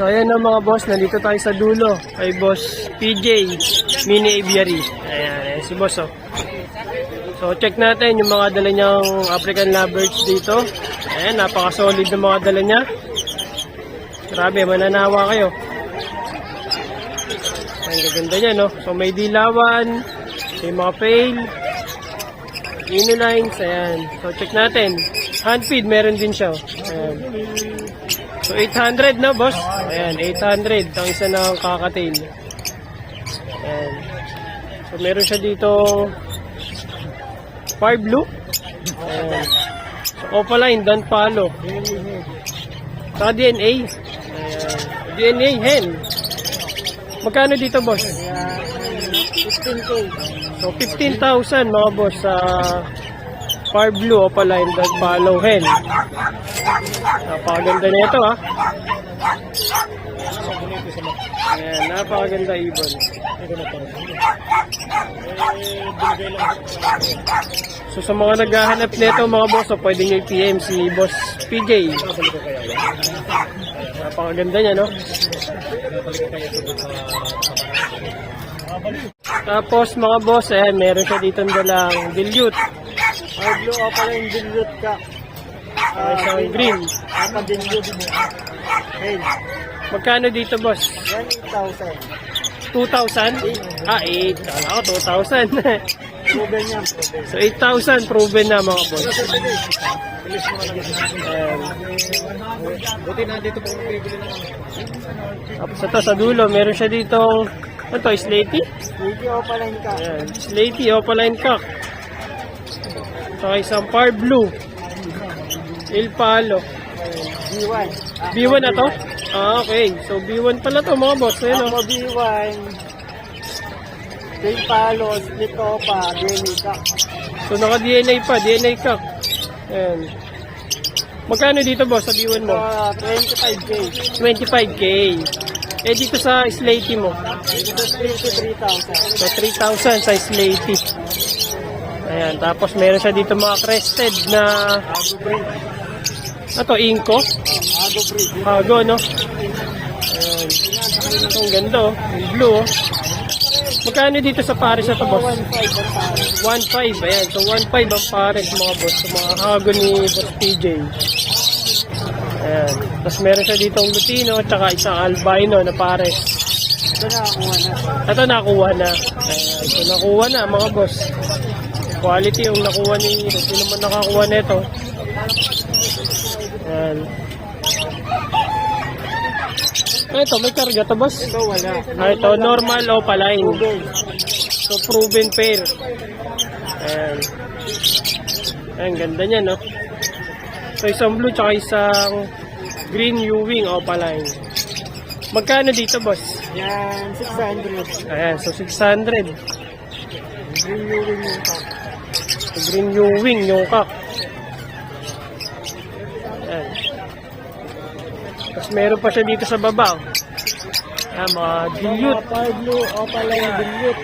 So ayan na mga boss, nandito tayo sa dulo kay Boss PJ Mini Aviary. Ayan si boss oh. So check natin yung mga dala niyang African Lovebirds dito. Ayan, napaka-solid ng mga dala niya. Grabe, mananawa kayo. Ang gaganda niya no. So may dilawan, may mga pail, inulines, ayan. So check natin. Hand feed meron din siya. Ayan. So 800 na boss. Ayan, 800 ang isa ng kakatail. Ayan. So meron siya dito fire blue. Ayan. So opaline, dan palo. Saka DNA. Ayan. DNA hen. Magkano dito boss? 15K. So 15,000 mga boss sa fire blue opaline, dan palo hen. Napakaganda nito ha. Ayan, napakaganda ibon. So sa mga naghahanap nito mga boss, so pwede nyo i-PM si Boss PJ. Napakaganda niya no. Tapos mga boss, meron siya dito dalang dilute. Blue o pala yung dilute ka. Isang green. Apa dilute mo. Hey, Magkano dito boss? 1,000. 2,000? Ah, 8. Kala ko 2,000. Proven yan. So 8,000 proven na mga boss. Buti na dito po bibili na. Tapos ito sa dulo, meron siya ditong ano to, Slaty? Hindi o pala yung ka. Ayan, Slaty, opaline cock. So isang fire blue. Il palo. B1. B1 na to? Ah, okay. So B1 pala to mga boss. Ayan Ako o. B1. Same palo, split o pa, DNA ka. So naka DNA pa, DNA cock. Ayan. Magkano dito boss sa B1 mo? 25K. 25K. Eh dito sa Slaty mo? Dito 33,000. So 3,000 sa Slaty. Ayan, tapos meron siya dito mga crested na Ago breed. to, inko. Ago breed. Hago, no? Ayan. Ang ganda, oh. Yung blue, oh. Magkano dito sa pares na to, boss? 1,500 ang palo. 1.5, ayan. So 1.5 ang pares, mga boss. So mga hago ni Boss PJ. Ayan. Tapos meron siya dito ang Lutino, tsaka isang albino na pares. Ito na, kuha na. Ito nakuha na. Ayan. So nakuha na, mga boss. Quality yung nakuha ni sino man nakakuha nito. Ayan. Ito, may karga to, boss. Ito wala. Ito, normal opaline. Proven. So, proven pair. Ayan. Ayan, ganda niya, no? So, isang blue, tsaka isang green U-wing opaline. Magkano dito, boss? Yan, 600. Ayan, so 600. Green yung yung ka. So, green U-wing, yung cock. Ayan. Tapos meron pa siya dito sa baba. Ayan, mga dilute. Fire blue o pala yung dilute.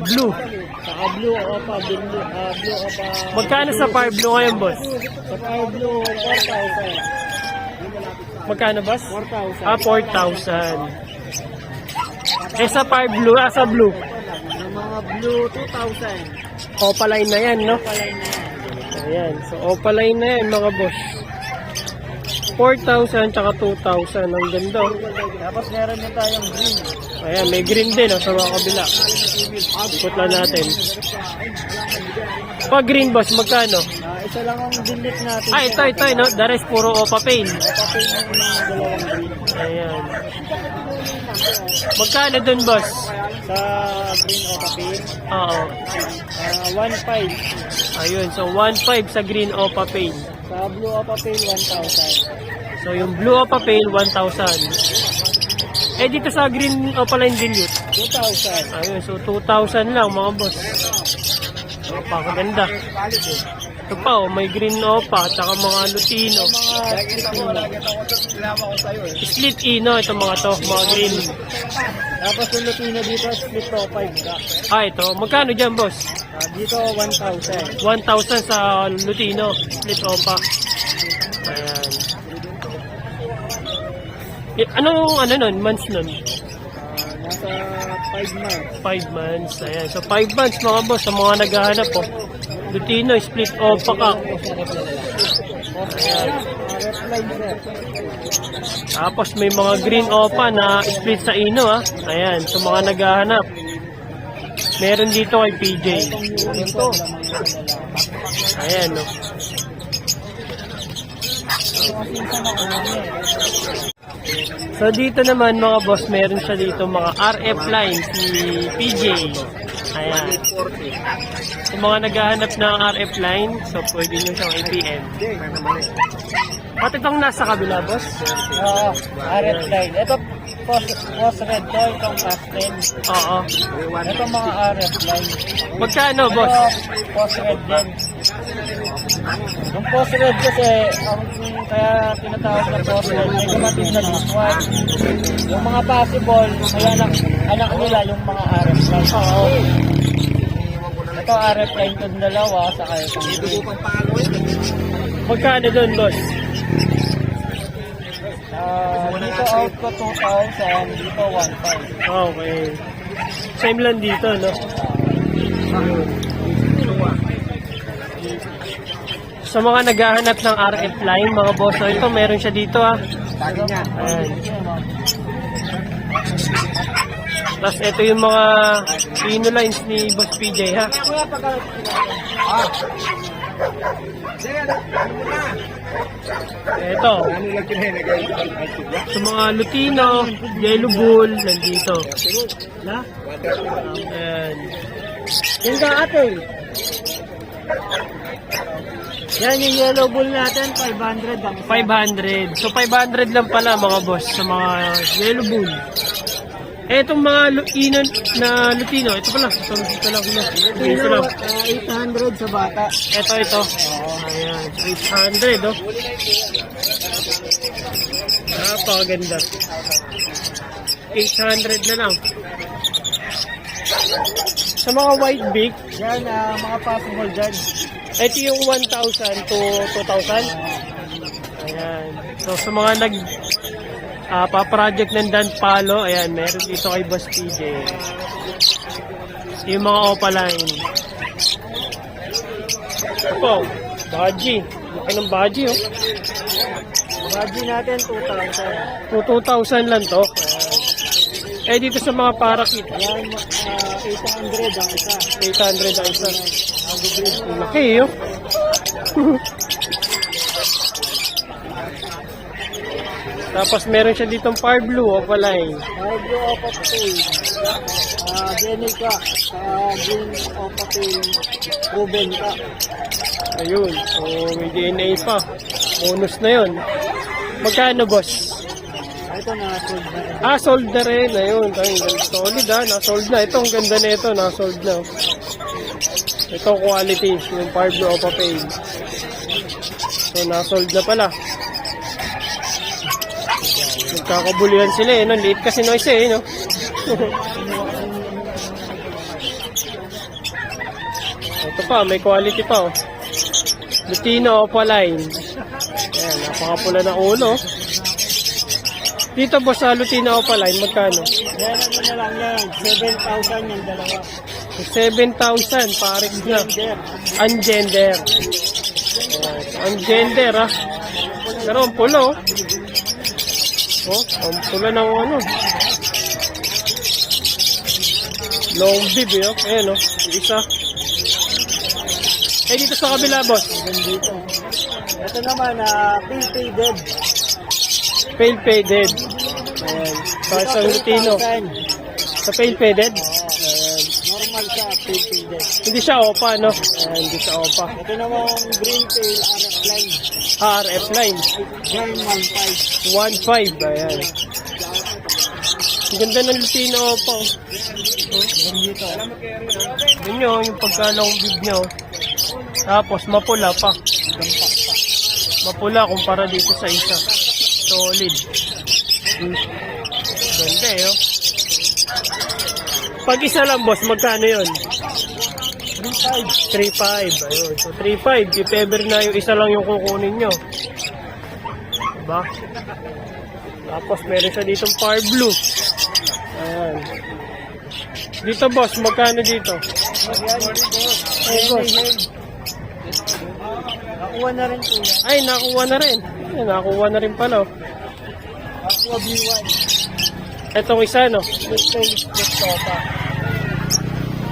Blue. Saka blue o pa dilute. Blue o pa. Magkano sa fire blue ngayon, boss? Sa fire blue, 4,000. Magkano, boss? 4,000. Ah, 4,000. Eh, sa fire blue, sa blue. Ng mga blue, 2,000. Opaline na yan, no? Pala na yan. Ayan. So, opaline na yan, mga boss. 4,000 tsaka 2,000. Ang ganda, oh. Tapos meron din tayong green. Ayan, may green din, oh, sa mga kabila. Ikot lang natin. Pag green, boss, magkano? Isa lang ang dilute natin. Ah, ito, no? The rest, puro opa pail. Papay na yung dalawang green. Ayan. Magkano dun, boss? Sa green o papel, Oo. 1,500. Ayun, so 1.5 sa green opa pail. Sa blue o papel, 1,000. So, yung blue opa pail, 1,000. Eh, dito sa green opaline dilute. 2,000. Ayun, so 2,000 lang mga boss. Napakaganda. Ito pa, oh, may green opa, tsaka mga lutino. Split ino, ito mga to, mga green. Tapos yung Lutino dito, split to 5 ka. Ah, ito. Magkano dyan, boss? Dito, 1,000. 1,000 sa lutino, split opa. Ayan. Anong ano nun? Months nun? Nasa 5 months. 5 months. Ayan. So 5 months mga boss sa mga naghahanap po. Lutino, split opa ka. Ayan. Line sir. Tapos may mga green opa na split sa ino ha. Ayan. So mga naghahanap. Meron dito kay PJ. Ito. Ayan no. So dito naman mga boss, meron siya dito mga RF line si PJ. Ayan. So mga naghahanap ng RF line, so pwede nyo siyang APM. At itong nasa kabila boss? Oo, RF line. Ito, post red to, itong pastel. Oo. Ito mga RF line. Magkano Ito, boss? post red din. Yung post red kasi, ang kaya tinatawag na post red, may kapatid na diswan. Yung mga possible, may anak nila yung mga RF line. Oo. Ito RF line itong dalawa, saka itong green. Magkano doon boss? Dito out ko 2,000, dito 1,500. Okay. Same lang dito no? Sa mga naghahanap ng RF line, mga boss, so ito meron siya dito ha. Ayan. Tapos ito yung mga pino lines ni Boss PJ ha. Ito. Sa mga Lutino, Yellow Bull, nandito. Ayan. Yung ka ate. Yan yung yellow bull natin, 500 ang isa. 500. So 500 lang pala mga boss sa mga Yellow Bull. Eh, itong mga Lutino na Lutino, ito pala. Ito lang. Ito lang. 800 sa bata. Ito. Ayan. 800 oh. Napakaganda. 800 na lang. Sa mga white beak, Yan, mga possible dyan. ito yung 1,000 to 2,000. Ayan. So sa mga pa-project ng Dan Palo, ayan, meron dito kay Boss PJ. Yung mga opaline. Ito, Baji. Laki ng Baji, oh. Budget natin, 2,000. 2,000 lang to. Eh, dito sa mga parakit, Yan, 800 ang isa. 800 ang isa. Laki, oh. Tapos meron siya ditong Far Blue opaline. Blue Opatil. Jenica. Green Opatil. Ruben ka. Ayun. So, may DNA pa. Bonus na yun. Magkano, boss? Ito na, sold na rin. Sold na rin. Ayun. Solid, na-sold na. Ito, ang ganda na ito. Na-sold na. Ito, quality. Yung Far Blue Opatil. So, na-sold na pala. Nagkakabulihan sila eh. No? Late kasi noise eh. No? Ito pa, may quality pa oh. Lutino opaline. Ayan, napakapula na ulo. Dito boss sa Lutino opaline, magkano? Yan, ano na lang yan. 7,000 yung dalawa. 7,000, parik na. Gender. Ungender. Ungender ah. Pero ang pula oh. Oh, ang pula ng ano. Long bib eh oh. Ayan oh, isa. Eh dito sa kabila boss. Dito. Ito naman, pale-faded. Pale faded. Ayan. Sa isang Lutino. Sa pale faded. Ayan. Normal siya, pale-faded. Hindi siya opa no. Ayan, hindi siya opa. Ito naman, green tail RF line. RF line. Gen 1.5. 1.5. Ayan. Ang ganda ng Lutino opa. Oh. Dito. Yun yun, yung pagkalong bib niya. Oh. Tapos mapula pa. Mapula kumpara dito sa isa. Solid. Ganda eh oh. Pag isa lang boss, magkano yun? 3.5. Ayun. So 3.5. If ever na yung isa lang yung kukunin nyo. Diba? Tapos meron siya ditong Power Blue. Ayan. Dito boss, magkano dito? Ay boss. Nakuha na rin po yan. Ay, nakuha na rin. Ay, nakuha na rin pala. Oh. Aqua B1. Etong isa, no? Split face, split sofa.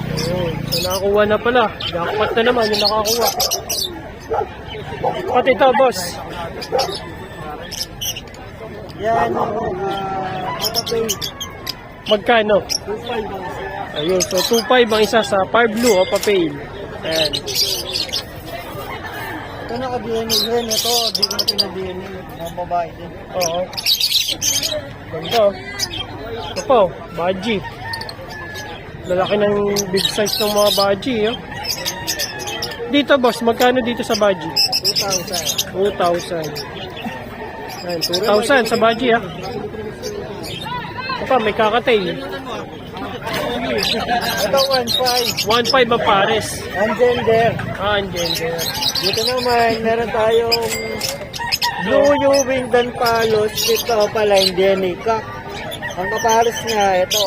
Ayun. So, nakakuha na pala. Jackpot na naman yung nakakuha. Pati ito, boss. Yan, Aqua Pay. Magkano? 2.5. Ayun. So, 2.5 ang isa sa Power Blue o Papel. Ayan. Ito naka-DNA yun. Ito, di ko na pinag-DNA. Mga babae din. Oo. Ganda. Ito po, Baji. Lalaki ng big size ng mga Baji. Oh. Dito, boss. Magkano dito sa Baji? 2,000. 2,000. Ayan, 2,000 sa Baji, ha? Ito pa, may kakatail. Ito, 1.5. 1.5 ang pares. Ungender. Ah, ang gender. Dito naman, meron tayong Blue Ewing Dan Palos, split opaline, DNA cock. Ang kapares niya, ito,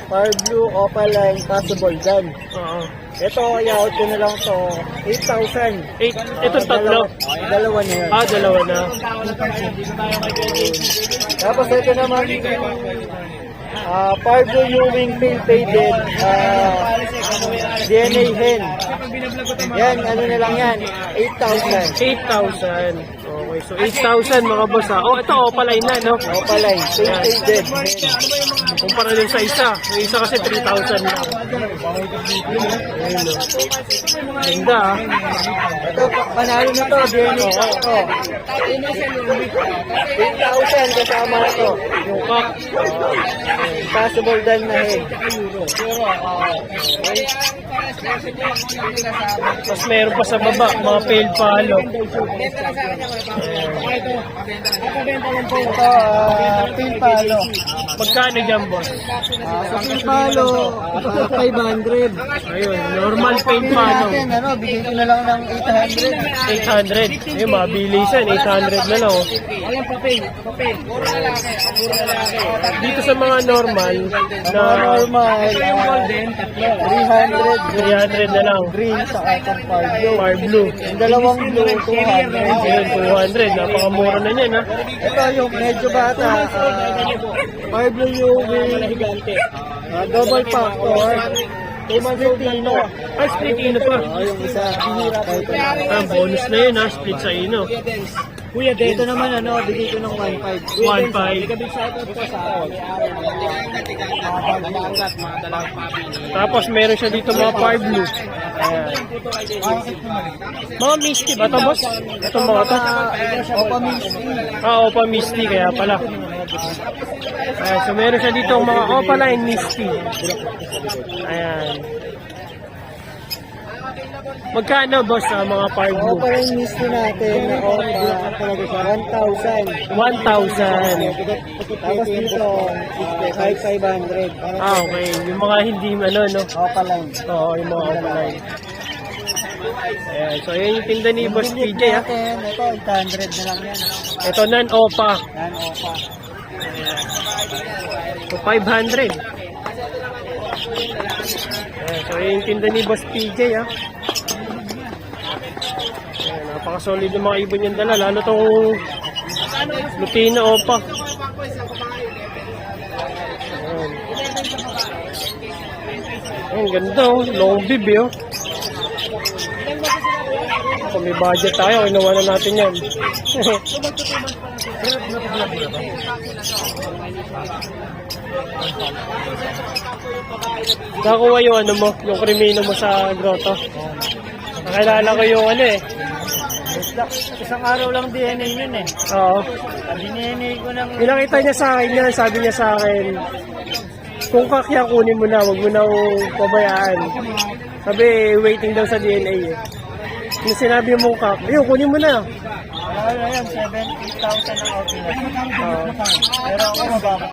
Power Blue Opaline Possible Dan. Oo. Ito, yaot ko na lang to, 8,000. 8, ito tatlo. Dalawa na yan. Ah, dalawa na. Tapos ito naman, Power Blue Ewing Pale Faded, DNA Hen. Yan, ano na lang yan, 8,000. 8,000. Okay, so 8,000 mga boss, ha? Oh, ito, opaline na, no? Opaline, Pale Faded. Kumpara dun sa isa. Yung isa kasi 3,000 na. Ayun, no? Ganda, ha? Ito, panalo na to, DNA cock to. 8,000 kasama na to. Yung cock. Possible Dan na hen. Tapos meron pa sa baba, mga pale palo. Ito, Pilpalo. Magkano dyan, boss? Sa Pilpalo, 500. Ayun, normal pale palo. Natin, ano, bigay ko na lang ng 800. 800. Ayun, mabilisan. 800 na lang, oh. Ayan, papel. Dito sa mga normal, na Normal, 300. 300 na lang. Green sa atong Pablo. Far blue. Yung dalawang blue, 200. Ayun, 200. Napakamura na yan, ha? Ito yung medyo bata. Pablo yung double factor. 2 months old na ino. Ay, split ino pa. Yung isa. Ah, bonus na yun, ha? Split sa ino. Kuya, dito naman ano, bigay ko ng 1.5. 1.5. Tapos meron siya dito mga far blue. Ayan. Mga misty ba ito, boss? Ito mga ito? Opa Misty. Ah, Opa Misty, kaya pala. Ayan, so meron siya dito mga Opaline Misty. Ayan. Magkano, boss, sa mga far blue? Opa rin Misty natin na Opa, 1,000. 1,000. Tapos dito, 5,500. Ah, okay. Yung mga hindi, ano, no? Opa line. Oo, yung mga Opaline. Ayan, so ayan yung tinda ni Boss PJ, ha? Natin, ito, 800 na lang yan. Ito non-Opa. Yan, Opa. So 500. Ayan, so ayan yung tinda ni Boss PJ, ha? Ayan, napaka-solid yung mga ibon yung dala. Lalo tong Lutino Opa. Ayan. Ayan, ganda, oh. Long bib, oh. Kung may budget tayo, kinuha na natin yan. Nakuha yung ano mo, yung krimino mo sa grotto. Nakilala ko yung ano eh. Isang araw lang DNA yun eh. Oo. DNA ko ng... Pinakita niya sa akin yan, sabi niya sa akin, kung kakya kunin mo na, wag mo na pabayaan. Sabi, waiting daw sa DNA eh. Yung sinabi mo kak, ayun, kunin mo na. Ano yan, 7,000 ang outing. Pero ako mababa.